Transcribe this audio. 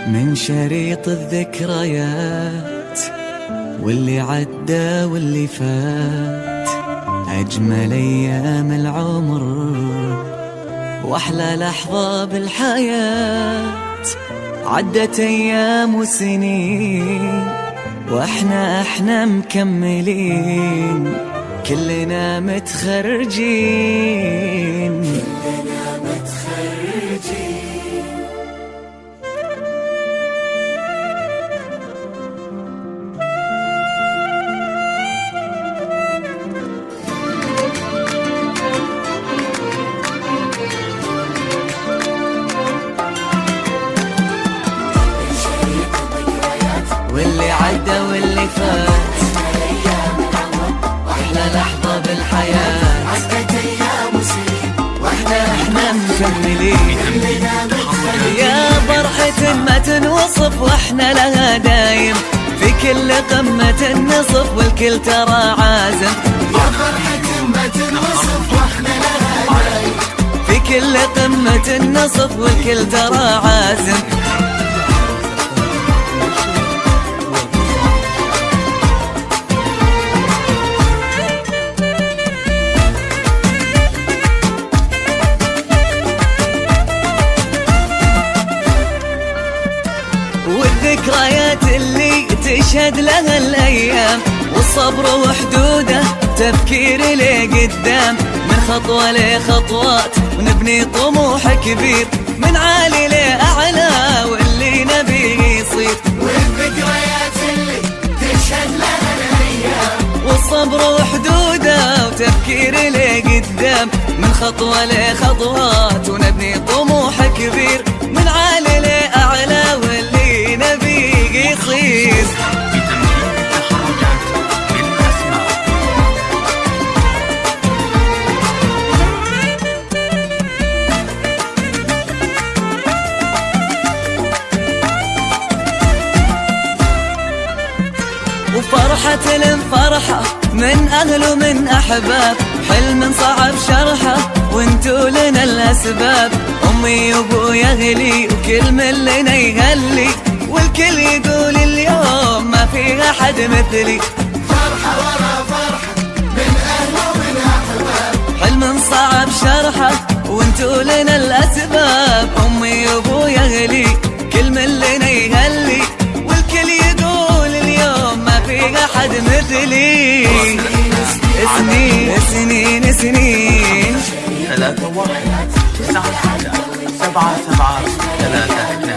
من شريط الذكريات واللي عدى واللي فات، أجمل أيام العمر وأحلى لحظة بالحياة. عدت أيام وسنين وإحنا مكملين، كلنا متخرجين. واللي عدى واللي فات، واحلى لحظة بالحياة. عدت ايام وسنين واحنا مكملين، يا فرحة ما تنوصف واحنا لها دايم، في كل قمة نصف والكل ترى عازم. يا فرحة ما تنوصف واحنا لها دايم، في كل قمة نصف والكل ترى عازم. والذكريات اللي تشهد لها الأيام، والصبر وحدوده تفكير لقدام، من خطوة لخطوات ونبني طموح كبير، من عالي لأعلى واللي نبيه يصير. والذكريات اللي تشهد لها الأيام، والصبر وحدوده وتفكير لقدام، من خطوة لخطوات ونبني طموح كبير، من عالي لأعلى واللي نبيه يصير. وفرحة الفرحة من أهل ومن أحباب، حلم صعب شرحه وانتو لنا الأسباب. أمي وأبويا أهلي وكل من لنا يهلي، والكل يقول اليوم ما في أحد مثلي. فرحة ورا فرحة من أهل ومن أحباب، حلم صعب شرحه وانتو لنا الأسباب. أمي وأبويا أهلي كل من لنا يهلي، والكل يقول اليوم ما في أحد مثلي. سنين سنين سنين 3 1 9 7 7 3 2